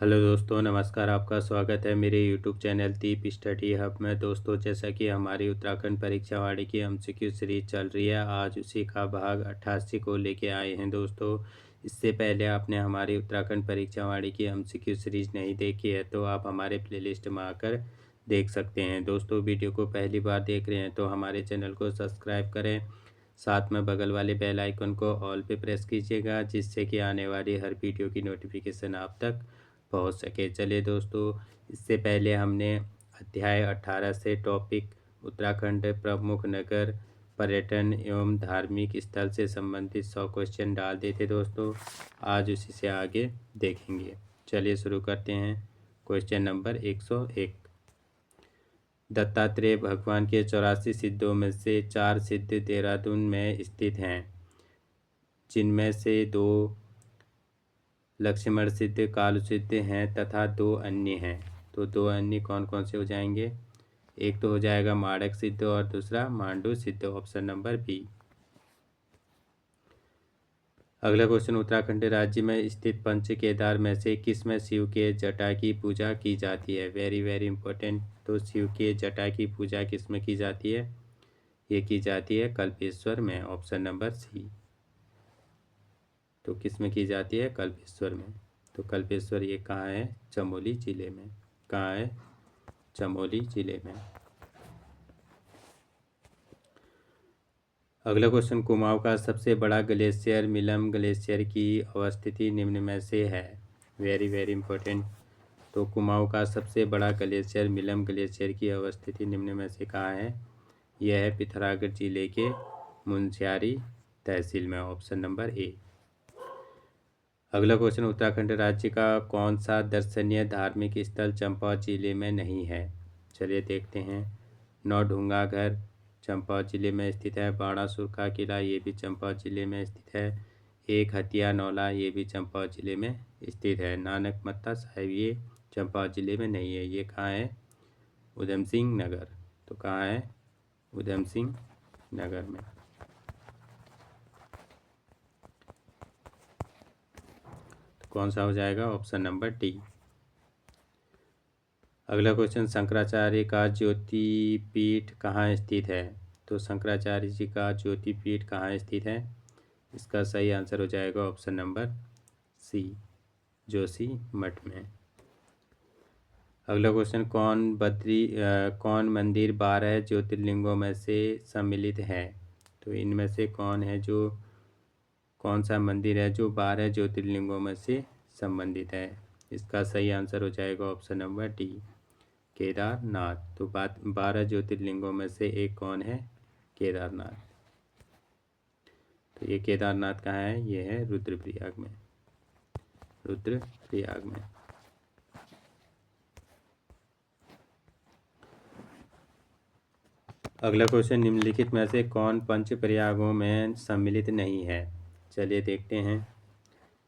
Hello दोस्तों, नमस्कार। आपका स्वागत है मेरे यूट्यूब चैनल दीप स्टडी हब में। दोस्तों, जैसा कि हमारी उत्तराखंड परीक्षा वाणी की एमसीक्यू सीरीज चल रही है, आज उसी का भाग 88 को लेके आए हैं। दोस्तों, इससे पहले आपने हमारी उत्तराखंड परीक्षा वाणी की एमसीक्यू सीरीज नहीं देखी है तो आप हमारे प्लेलिस्ट में आकर देख सकते हैं। दोस्तों, वीडियो को पहली बार देख रहे हैं तो हमारे चैनल को सब्सक्राइब करें, साथ में बगल वाले बेल आइकन को ऑल पे प्रेस कीजिएगा, जिससे कि आने वाली हर वीडियो की नोटिफिकेशन आप तक पहुंच सके। चलिए दोस्तों, इससे पहले हमने अध्याय 18 से टॉपिक उत्तराखंड प्रमुख नगर, पर्यटन एवं धार्मिक स्थल से संबंधित 100 क्वेश्चन डाल दिए थे दोस्तों। आज उसी से आगे देखेंगे। चलिए शुरू करते हैं। Question number 101। दत्तात्रेय भगवान के 84 सिद्धों में से 4 सिद्ध देहरादून में स्थित हैं, जिनमें से 2 लक्ष्मण सिद्ध, काल सिद्ध हैं तथा 2 अन्य हैं। तो 2 अन्य कौन कौन से हो जाएंगे? एक तो हो जाएगा माणक सिद्ध और दूसरा मांडू सिद्ध, ऑप्शन नंबर बी। अगला क्वेश्चन, उत्तराखंड राज्य में स्थित पंच केदार में से किस में शिव के जटा की पूजा की जाती है? Very very important. तो शिव के जटा की पूजा किस में की जाती है? ये की जाती है कल्पेश्वर में, ऑप्शन नंबर सी। तो किस में की जाती है? कल्पेश्वर में। तो कल्पेश्वर ये कहाँ है? चमोली जिले में। कहाँ है? चमोली जिले में। अगला क्वेश्चन, कुमाऊं का सबसे बड़ा ग्लेशियर मिलम ग्लेशियर की अवस्थिति निम्न में से है? Very very important. तो कुमाऊं का सबसे बड़ा ग्लेशियर मिलम ग्लेशियर की अवस्थिति निम्न में से कहाँ है? यह है पिथौरागढ़ जिले के मुनस्यारी तहसील में, ऑप्शन नंबर ए। अगला क्वेश्चन, उत्तराखंड राज्य का कौन सा दर्शनीय धार्मिक स्थल चंपावत जिले में नहीं है? चलिए देखते हैं। नौढूंगा घर चंपावत जिले में स्थित है। बाणासुर का किला ये भी चंपावत जिले में स्थित है। एक हथिया नौला ये भी चंपावत जिले में स्थित है। नानक मत्ता साहिब ये चंपावत जिले में नहीं है। ये कहाँ है? उधम सिंह नगर। तो कहाँ है? उधम सिंह नगर में। तो कौन सा हो जाएगा? Option number D. अगला क्वेश्चन, शंकराचार्य का ज्योतिपीठ कहाँ स्थित है? तो शंकराचार्य जी का ज्योतिपीठ कहाँ स्थित है? इसका सही आंसर हो जाएगा ऑप्शन नंबर सी, जोशी मठ में। अगला क्वेश्चन, कौन मंदिर 12 ज्योतिर्लिंगों में से सम्मिलित है? तो इनमें से कौन सा मंदिर है जो 12 ज्योतिर्लिंगों में से संबंधित है? इसका सही आंसर हो जाएगा ऑप्शन नंबर डी, केदारनाथ। तो 12 ज्योतिर्लिंगों में से एक कौन है? केदारनाथ। तो ये केदारनाथ कहाँ है? ये है रुद्रप्रयाग में। रुद्रप्रयाग में। अगला क्वेश्चन, निम्नलिखित में से कौन पंच प्रयागों में सम्मिलित नहीं है? चलिए देखते हैं।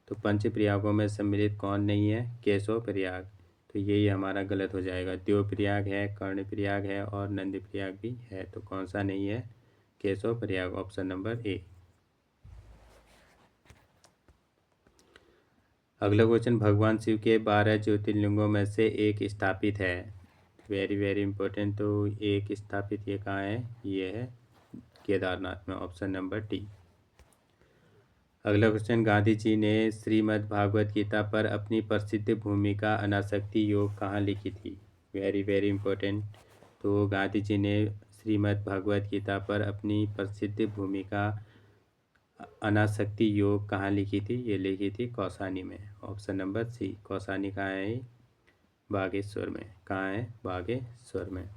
तो पंच प्रयागों में सम्मिलित कौन नहीं है? केशव प्रयाग। तो यही हमारा गलत हो जाएगा। देव प्रयाग है, कर्ण प्रयाग है और नंद प्रयाग भी है। तो कौन सा नहीं है? Keshav Prayag, option number A. अगला क्वेश्चन, भगवान शिव के 12 ज्योतिर्लिंगों में से एक स्थापित है। Very very important. तो एक स्थापित ये कहाँ है? ये है केदारनाथ में, ऑप्शन नंबर डी। अगला क्वेश्चन, गांधी जी ने श्रीमद् भागवत गीता पर अपनी प्रसिद्ध भूमिका अनासक्ति योग कहाँ लिखी थी? Very very important. तो गांधी जी ने श्रीमद् भागवत गीता पर अपनी प्रसिद्ध भूमिका अनासक्ति योग कहाँ लिखी थी? ये लिखी थी कौसानी में, ऑप्शन नंबर सी। कौसानी कहाँ है? बागेश्वर में। कहाँ है? बागेश्वर में।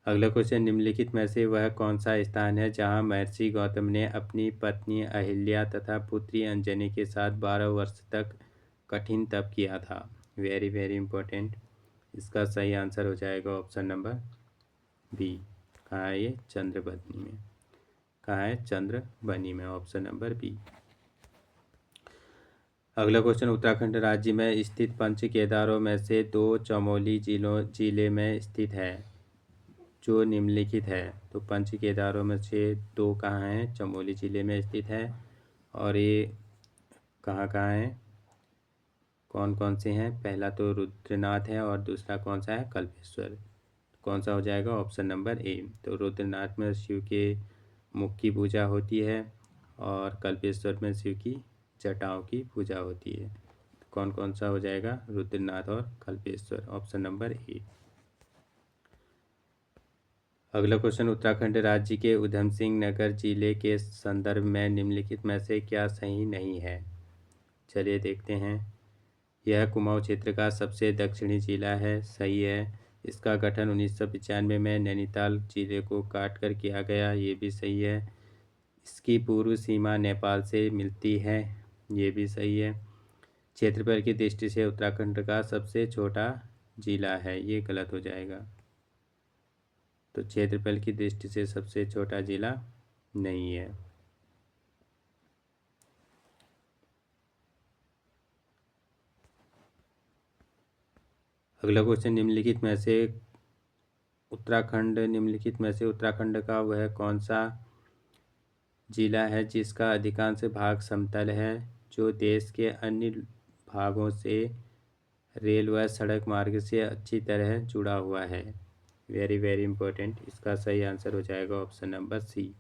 अगला क्वेश्चन, निम्नलिखित में से वह कौन सा स्थान है जहाँ महर्षि गौतम ने अपनी पत्नी अहिल्या तथा पुत्री अंजनी के साथ 12 वर्ष तक कठिन तप किया था? Very very important. इसका सही आंसर हो जाएगा ऑप्शन नंबर बी। कहाँ है ये? चंद्रबनी में। कहाँ है? चंद्रबनी में, ऑप्शन नंबर बी। अगला क्वेश्चन, उत्तराखंड राज्य में स्थित पंच केदारों में से 2 चमोली जिले में स्थित है, जो निम्नलिखित है। तो पंच केदारों में से 2 कहाँ हैं? चमोली जिले में स्थित है। और ये कहाँ कहाँ है? कौन कौन से हैं? पहला तो रुद्रनाथ है और दूसरा कौन सा है? कल्पेश्वर। कौन सा हो जाएगा? Option number A. तो रुद्रनाथ में शिव के मुख की पूजा होती है और कल्पेश्वर में शिव की जटाओं की पूजा होती है। कौन कौन सा हो जाएगा? रुद्रनाथ और कल्पेश्वर, ऑप्शन नंबर ए। अगला क्वेश्चन, उत्तराखंड राज्य के उधम सिंह नगर जिले के संदर्भ में निम्नलिखित में से क्या सही नहीं है? चलिए देखते हैं। यह कुमाऊं क्षेत्र का सबसे दक्षिणी जिला है, सही है। इसका गठन 1995 में नैनीताल जिले को काटकर किया गया, ये भी सही है। इसकी पूर्व सीमा नेपाल से मिलती है, ये भी सही है। क्षेत्रफल की दृष्टि से उत्तराखंड का सबसे छोटा जिला है, ये गलत हो जाएगा। तो क्षेत्रफल की दृष्टि से सबसे छोटा जिला नहीं है। अगला क्वेश्चन, निम्नलिखित में से उत्तराखंड का वह कौन सा जिला है जिसका अधिकांश भाग समतल है, जो देश के अन्य भागों से रेल व सड़क मार्ग से अच्छी तरह जुड़ा हुआ है? Very very important. इसका सही आंसर हो जाएगा ऑप्शन नंबर सी,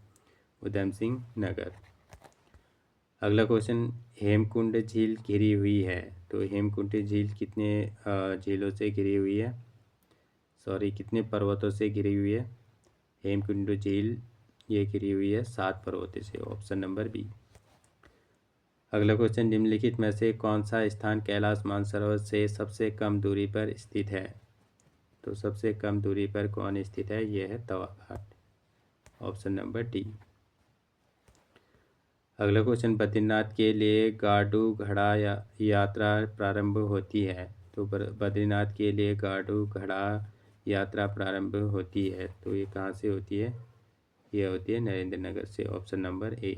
उधम सिंह नगर। अगला क्वेश्चन, हेमकुंड झील घिरी हुई है, तो हेमकुंड झील कितने झीलों से घिरी हुई है? कितने पर्वतों से घिरी हुई है? हेमकुंड झील ये घिरी हुई है 7 पर्वतों से, ऑप्शन नंबर बी। अगला क्वेश्चन, निम्नलिखित में से कौन सा स्थान कैलाश मानसरोवर से सबसे कम दूरी पर स्थित है? तो सबसे कम दूरी पर कौन स्थित है? यह है तवा घाट, ऑप्शन नंबर डी। अगला क्वेश्चन, बद्रीनाथ के लिए गाडू घड़ा यात्रा प्रारंभ होती है, तो बद्रीनाथ के लिए गाडू घड़ा यात्रा प्रारंभ होती है, तो ये कहाँ से होती है? यह होती है नरेंद्र नगर से, ऑप्शन नंबर ए।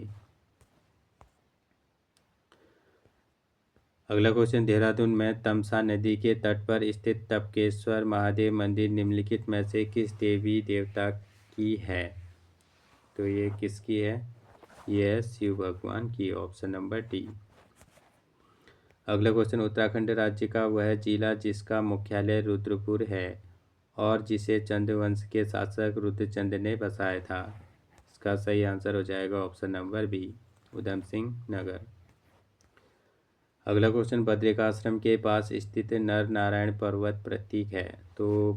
अगला क्वेश्चन, देहरादून में तमसा नदी के तट पर स्थित टपकेश्वर महादेव मंदिर निम्नलिखित में से किस देवी देवता की है? तो ये किसकी है? यह शिव भगवान की, ऑप्शन नंबर डी। अगला क्वेश्चन, उत्तराखंड राज्य का वह जिला जिसका मुख्यालय रुद्रपुर है और जिसे चंद्रवंश के शासक रुद्रचंद ने बसाया था, इसका सही आंसर हो जाएगा option number B, Udham Singh Nagar. अगला क्वेश्चन, बद्रिकाश्रम के पास स्थित नर नारायण पर्वत प्रतीक है, तो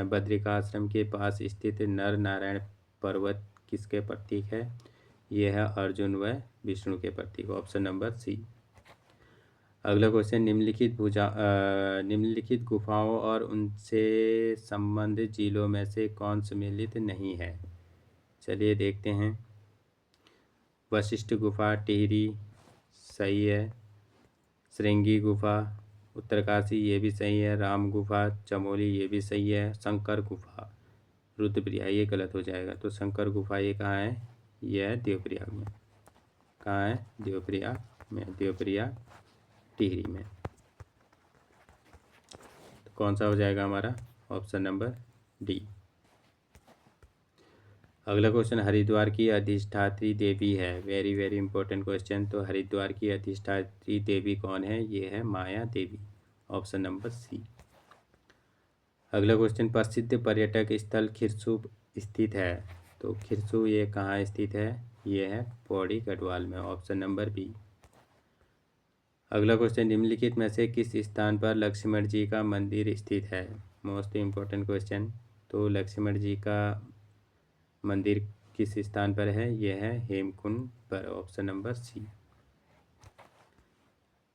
बद्रिकाश्रम के पास स्थित नर नारायण पर्वत किसके प्रतीक है? यह है अर्जुन व विष्णु के प्रतीक, ऑप्शन नंबर सी। अगला क्वेश्चन, निम्नलिखित गुफाओं और उनसे संबंधित जिलों में से कौन सम्मिलित नहीं है? चलिए देखते हैं। वशिष्ठ गुफा टिहरी, सही है। श्रृंगी गुफा उत्तरकाशी, ये भी सही है। राम गुफा चमोली, ये भी सही है। शंकर गुफा रुद्रप्रयाग, ये गलत हो जाएगा। तो शंकर गुफा ये कहाँ है? यह है देवप्रयाग में। कहाँ है? देवप्रयाग में, देवप्रयाग टिहरी में। तो कौन सा हो जाएगा हमारा? Option number D. अगला क्वेश्चन, हरिद्वार की अधिष्ठात्री देवी है, वेरी वेरी इंपॉर्टेंट क्वेश्चन। तो हरिद्वार की अधिष्ठात्री देवी कौन है? ये है माया देवी, ऑप्शन नंबर सी। अगला क्वेश्चन, प्रसिद्ध पर्यटक स्थल खिरसू स्थित है, तो खिरसू ये कहाँ स्थित है? ये है पौड़ी गढ़वाल में, ऑप्शन नंबर बी। अगला क्वेश्चन, निम्नलिखित में से किस स्थान पर लक्ष्मण जी का मंदिर स्थित है? Most important question. तो लक्ष्मण जी का मंदिर किस स्थान पर है? यह है हेमकुंड पर, ऑप्शन नंबर सी।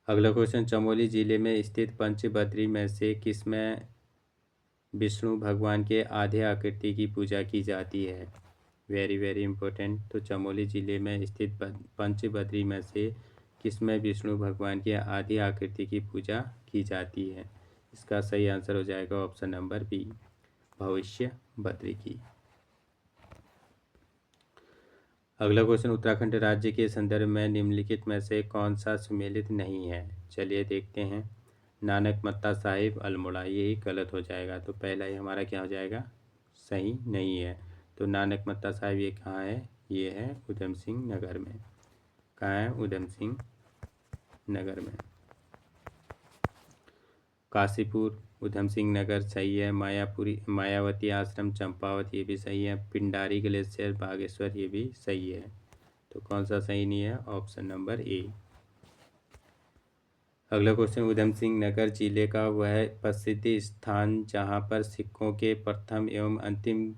अगला क्वेश्चन, चमोली जिले में स्थित पंचबद्री में से किसमें विष्णु भगवान के आधे आकृति की पूजा की जाती है? Very very important. तो चमोली जिले में स्थित पंचबद्री में से किसमें विष्णु भगवान की आधी आकृति की पूजा की जाती है? इसका सही आंसर हो जाएगा ऑप्शन नंबर बी, भविष्य बद्री की। अगला क्वेश्चन, उत्तराखंड राज्य के संदर्भ में निम्नलिखित में से कौन सा सम्मिलित नहीं है? चलिए देखते हैं। नानक मत्ता साहिब अल्मोड़ा, यही गलत हो जाएगा। तो पहला ही हमारा क्या हो जाएगा? सही नहीं है। तो नानक मत्ता साहिब ये कहाँ है? ये है उधम सिंह नगर में। कहाँ है? उधम सिंह नगर में। काशीपुर उधम सिंह नगर सही है। मायावती आश्रम चंपावत ये भी सही है। पिंडारी ग्लेशियर बागेश्वर ये भी सही है। तो कौन सा सही नहीं है? Option number A. अगला क्वेश्चन, उधम सिंह नगर जिले का वह प्रसिद्ध स्थान जहाँ पर सिखों के प्रथम एवं अंतिम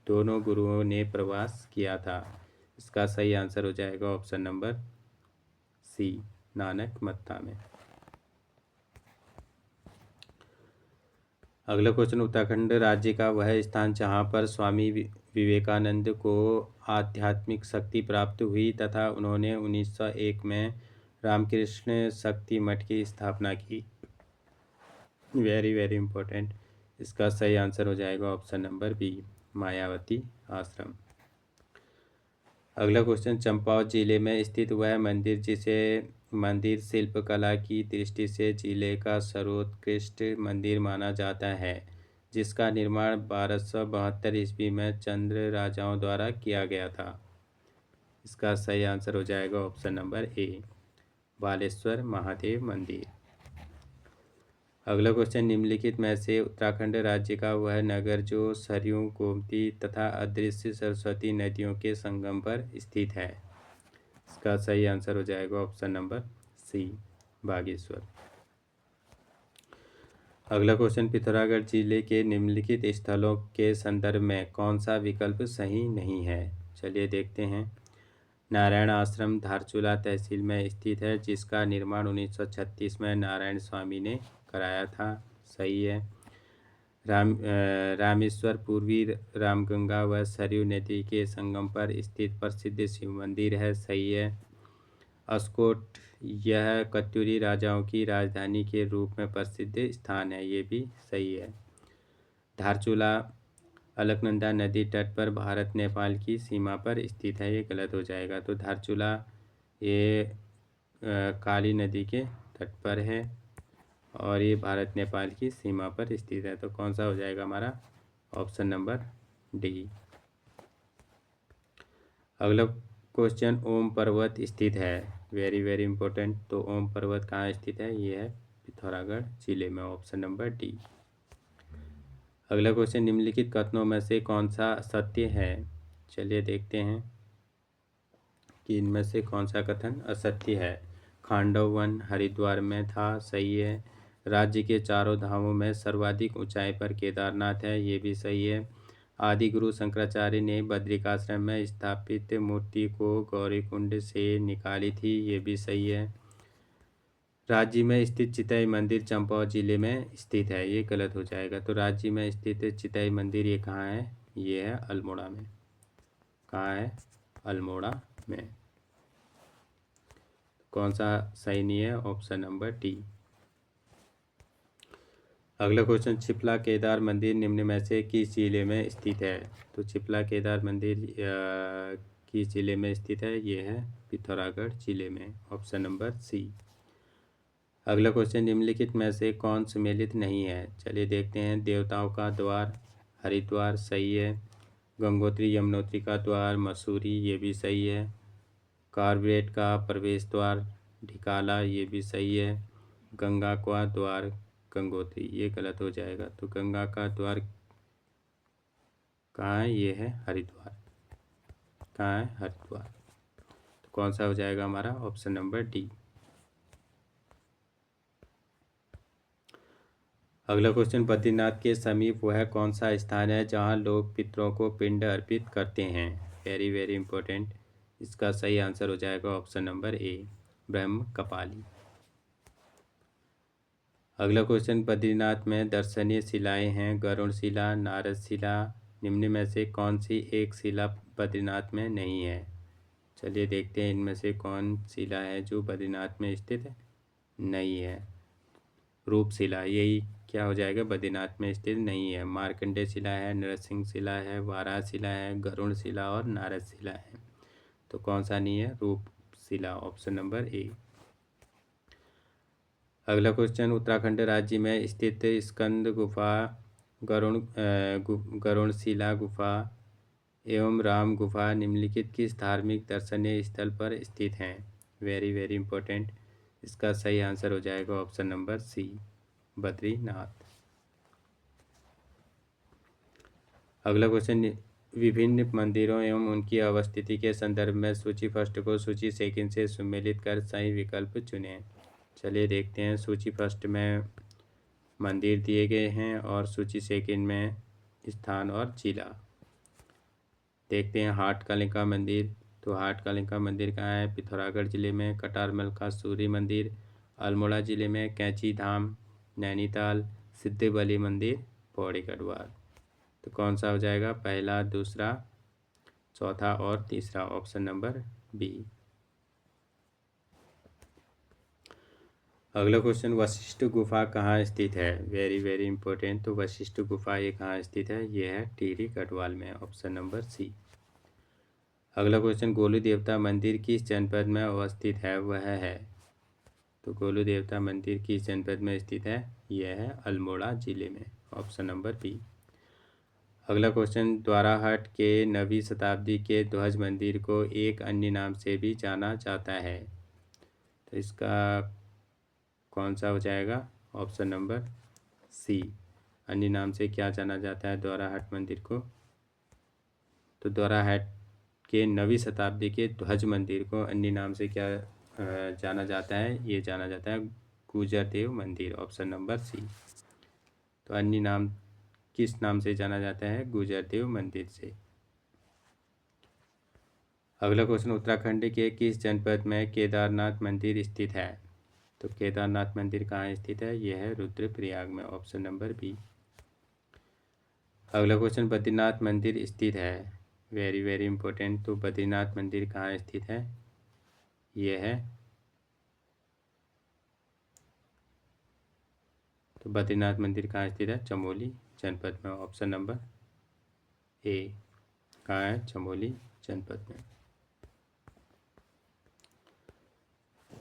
दोनों गुरुओं ने प्रवास किया था। इसका सही आंसर हो जाएगा ऑप्शन नंबर सी, नानक मत्ता में। अगला क्वेश्चन, उत्तराखंड राज्य का वह स्थान जहाँ पर स्वामी विवेकानंद को आध्यात्मिक शक्ति प्राप्त हुई तथा उन्होंने 1901 में रामकृष्ण शक्ति मठ की स्थापना की। Very very important. इसका सही आंसर हो जाएगा ऑप्शन नंबर बी, मायावती आश्रम। अगला क्वेश्चन, चंपावत जिले में स्थित वह मंदिर जिसे मंदिर शिल्पकला की दृष्टि से जिले का सर्वोत्कृष्ट मंदिर माना जाता है, जिसका निर्माण 1272 ईस्वी में चंद्र राजाओं द्वारा किया गया था। इसका सही आंसर हो जाएगा option number A, Baleshwar Mahadev मंदिर। अगला क्वेश्चन, निम्नलिखित में से उत्तराखंड राज्य का वह नगर जो सरयू, गोमती तथा अदृश्य सरस्वती नदियों के संगम पर स्थित है। इसका सही आंसर हो जाएगा ऑप्शन नंबर सी, बागेश्वर। अगला क्वेश्चन, पिथौरागढ़ जिले के निम्नलिखित स्थलों के संदर्भ में कौन सा विकल्प सही नहीं है? चलिए देखते हैं। नारायण आश्रम धारचूला तहसील में स्थित है, जिसका निर्माण 1936 में नारायण स्वामी ने कराया था। सही है। रामेश्वर पूर्वी रामगंगा व सरयू नदी के संगम पर स्थित प्रसिद्ध शिव मंदिर है। सही है। अस्कोट यह कत्यूरी राजाओं की राजधानी के रूप में प्रसिद्ध स्थान है। ये भी सही है। धारचूला अलकनंदा नदी तट पर भारत नेपाल की सीमा पर स्थित है। ये गलत हो जाएगा। तो धारचूला ये काली नदी के तट पर है और ये भारत नेपाल की सीमा पर स्थित है। तो कौन सा हो जाएगा हमारा? Option number D. अगला क्वेश्चन, ओम पर्वत स्थित है। Very very important. तो ओम पर्वत कहाँ स्थित है? ये है पिथौरागढ़ जिले में। Option number D. अगला क्वेश्चन, निम्नलिखित कथनों में से कौन सा सत्य है? चलिए देखते हैं कि इनमें से कौन सा कथन असत्य है। खांडव वन हरिद्वार में था। सही है। राज्य के चारों धामों में सर्वाधिक ऊंचाई पर केदारनाथ है। ये भी सही है। आदि गुरु शंकराचार्य ने बद्रिकाश्रम में स्थापित मूर्ति को गौरीकुंड से निकाली थी। ये भी सही है। राज्य में स्थित चितई मंदिर चंपावत जिले में स्थित है। ये गलत हो जाएगा। तो राज्य में स्थित चितई मंदिर ये कहाँ है? ये है अल्मोड़ा में। कहाँ है? अल्मोड़ा में। कौन सा सही नहीं है? Option number D. अगला क्वेश्चन, चिपला केदार मंदिर निम्न में से किस जिले में स्थित है? तो चिपला केदार मंदिर किस जिले में स्थित है? ये है पिथौरागढ़ जिले में। Option number C. अगला क्वेश्चन, निम्नलिखित में से कौन सम्मिलित नहीं है? चलिए देखते हैं। देवताओं का द्वार हरिद्वार सही है। गंगोत्री यमुनोत्री का द्वार मसूरी ये भी सही है। कार्बेट का प्रवेश द्वार ढिकाला ये भी सही है। गंगा का द्वार गंगोत्री ये गलत हो जाएगा। तो गंगा का द्वार कहाँ है? ये है हरिद्वार। कहाँ है? हरिद्वार। तो कौन सा हो जाएगा हमारा? Option number D. अगला क्वेश्चन, बद्रीनाथ के समीप वह कौन सा स्थान है जहाँ लोग पितरों को पिंड अर्पित करते हैं? Very very important. इसका सही आंसर हो जाएगा ऑप्शन नंबर ए, ब्रह्म कपाली। अगला क्वेश्चन, बद्रीनाथ में दर्शनीय शिलाएं हैं गरुड़ शिला, नारद शिला। निम्न में से कौन सी एक शिला बद्रीनाथ में नहीं है? चलिए देखते हैं इनमें से कौन शिला है जो बद्रीनाथ में स्थित है नहीं है। रूप शिला यही क्या हो जाएगा? बद्रीनाथ में स्थित नहीं है। मार्कंडेय शिला है, नरसिंह शिला है, वाराह शिला है, गरुड़ शिला और नारद शिला है। तो कौन सा नहीं है? रूप शिला। Option number A. अगला क्वेश्चन, उत्तराखंड राज्य में स्थित स्कंद गुफा, गरुड़ शिला गुफा एवं राम गुफा निम्नलिखित किस धार्मिक दर्शनीय स्थल पर स्थित हैं? Very very important. इसका सही आंसर हो जाएगा ऑप्शन नंबर सी, बद्रीनाथ। अगला क्वेश्चन, विभिन्न मंदिरों एवं उनकी अवस्थिति के संदर्भ में सूची फर्स्ट को सूची सेकंड से सम्मिलित कर सही विकल्प चुनें। चलिए देखते हैं। सूची फर्स्ट में मंदिर दिए गए हैं और सूची सेकंड में स्थान और जिला। देखते हैं हाट कालिका मंदिर। तो हाट कालिका मंदिर कहाँ है? पिथौरागढ़ जिले में। कटारमल का सूर्य मंदिर अल्मोड़ा जिले में। कैंची धाम नैनीताल। सिद्धि बलि मंदिर पौड़ी गढ़वाल। तो कौन सा हो जाएगा? पहला, दूसरा, चौथा और तीसरा, ऑप्शन नंबर बी। अगला क्वेश्चन, वशिष्ठ गुफा कहाँ स्थित है? Very very important. तो वशिष्ठ गुफा ये कहाँ स्थित है? ये है टिहरी गढ़वाल में, ऑप्शन नंबर सी। अगला क्वेश्चन, गोलू देवता मंदिर किस जनपद में अवस्थित है? वह है, तो गोलू देवता मंदिर किस जनपद में स्थित है? यह है अल्मोड़ा जिले में, ऑप्शन नंबर बी। अगला क्वेश्चन, द्वाराहाट के 9वीं शताब्दी के ध्वज मंदिर को एक अन्य नाम से भी जाना जाता है। तो इसका कौन सा हो जाएगा? Option number C. अन्य नाम से क्या जाना जाता है द्वाराहाट मंदिर को? तो द्वाराहाट के 9वीं शताब्दी के ध्वज मंदिर को अन्य नाम से क्या जाना जाता है? ये जाना जाता है गुर्जर देव मंदिर, ऑप्शन नंबर सी। तो अन्य नाम किस नाम से जाना जाता है? गुर्जर देव मंदिर से। अगला क्वेश्चन, उत्तराखंड के किस जनपद में केदारनाथ मंदिर स्थित है? तो केदारनाथ मंदिर कहाँ स्थित है? यह है रुद्रप्रयाग में, ऑप्शन नंबर बी। अगला क्वेश्चन, बद्रीनाथ मंदिर स्थित है। Very very important. तो बद्रीनाथ मंदिर कहाँ स्थित है? यह है, तो बद्रीनाथ मंदिर कहाँ स्थित है? चमोली जनपद में, ऑप्शन नंबर ए। कहाँ है? चमोली जनपद में।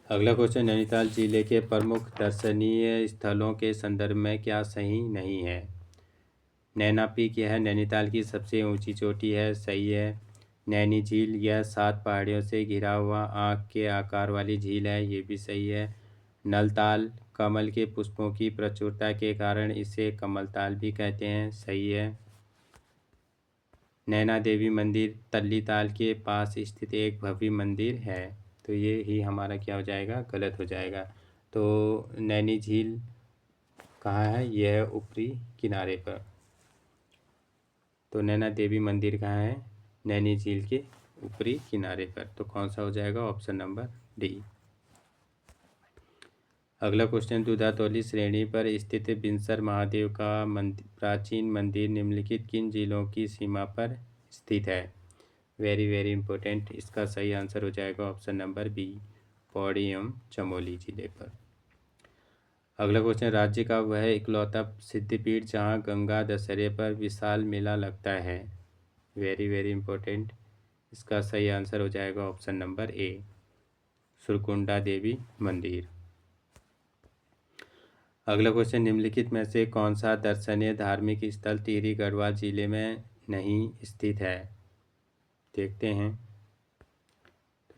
अगला क्वेश्चन, नैनीताल जिले के प्रमुख दर्शनीय स्थलों के संदर्भ में क्या सही नहीं है? नैना पीक यह नैनीताल की सबसे ऊंची चोटी है, सही है। नैनी झील यह 7 पहाड़ियों से घिरा हुआ आँख के आकार वाली झील है, ये भी सही है। नलताल कमल के पुष्पों की प्रचुरता के कारण इसे कमलताल भी कहते हैं, सही है। नैना देवी मंदिर तल्लीताल के पास स्थित एक भव्य मंदिर है, तो ये ही हमारा क्या हो जाएगा? गलत हो जाएगा। तो नैनी झील कहाँ है? यह है ऊपरी किनारे पर। तो नैना देवी मंदिर कहाँ है? नैनी झील के ऊपरी किनारे पर। तो कौन सा हो जाएगा? Option number D. अगला क्वेश्चन, दूधातोली श्रेणी पर स्थित बिनसर महादेव का प्राचीन मंदिर निम्नलिखित किन जिलों की सीमा पर स्थित है? Very very important. इसका सही आंसर हो जाएगा ऑप्शन नंबर बी, पौड़ी एवं चमोली जिले पर। अगला क्वेश्चन, राज्य का वह इकलौता सिद्धपीठ जहाँ गंगा दशहरे पर विशाल मेला लगता है। Very very important. इसका सही आंसर हो जाएगा ऑप्शन नंबर ए, सुरकुंडा देवी मंदिर। अगला क्वेश्चन, निम्नलिखित में से कौन सा दर्शनीय धार्मिक स्थल टिहरी गढ़वाल जिले में नहीं स्थित है? देखते हैं।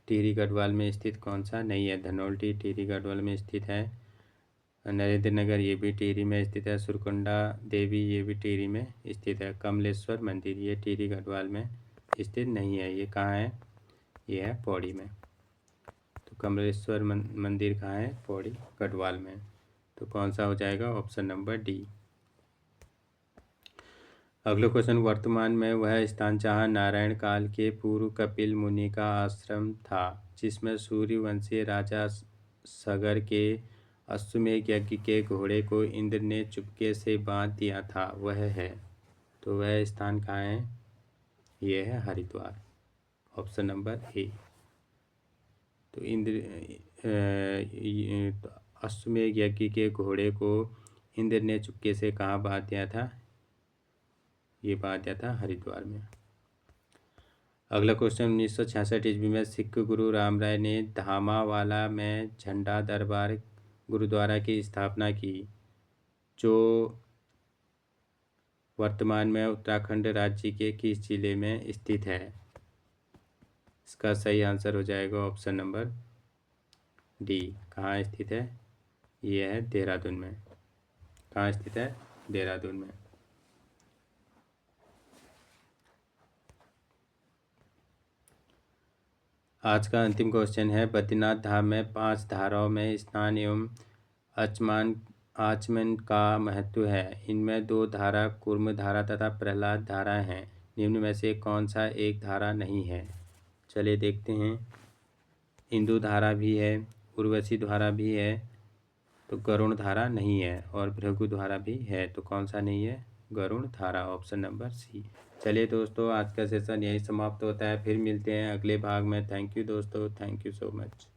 टिहरी गढ़वाल में स्थित कौन सा नहीं है? धनौल्टी टिहरी गढ़वाल में स्थित है। नरेंद्र नगर ये भी टिहरी में स्थित है। सुरकुंडा देवी ये भी टिहरी में स्थित है। कमलेश्वर मंदिर ये टिहरी गढ़वाल में स्थित नहीं है। ये कहाँ है? ये है पौड़ी में। तो कमलेश्वर मंदिर कहाँ है? पौड़ी गढ़वाल में। तो कौन सा हो जाएगा? Option number D. अगला क्वेश्चन, वर्तमान में वह स्थान जहाँ नारायण काल के पूर्व कपिल मुनि का आश्रम था, जिसमें सूर्यवंशी राजा सगर के अश्वमेध यज्ञ के घोड़े को इंद्र ने चुपके से बांध दिया था, वह है, तो वह स्थान कहाँ है? यह है हरिद्वार, ऑप्शन नंबर ए। तो अश्वमेध यज्ञ के घोड़े को इंद्र ने चुपके से कहाँ बांध दिया था? ये बांध दिया था हरिद्वार में। अगला क्वेश्चन, 1966 ईस्वी में सिख गुरु राम राय ने धामावाला में झंडा दरबार गुरुद्वारा की स्थापना की, जो वर्तमान में उत्तराखंड राज्य के किस जिले में स्थित है? इसका सही आंसर हो जाएगा ऑप्शन नंबर डी। कहाँ स्थित है? ये है देहरादून में। कहाँ स्थित है? देहरादून में। आज का अंतिम क्वेश्चन है, बद्रीनाथ धाम में 5 धाराओं में स्नान एवं आचमन का महत्व है। इनमें 2 धारा कूर्म धारा तथा प्रहलाद धारा हैं। निम्न में से कौन सा एक धारा नहीं है? चलिए देखते हैं। इंदु धारा भी है, उर्वशी धारा भी है, तो गरुण धारा नहीं है, और भृगु धारा भी है। तो कौन सा नहीं है? गरुण धारा, ऑप्शन नंबर सी। चलिए दोस्तों, आज का सेशन यही समाप्त होता है। फिर मिलते हैं अगले भाग में। थैंक यू दोस्तों, थैंक यू सो मच।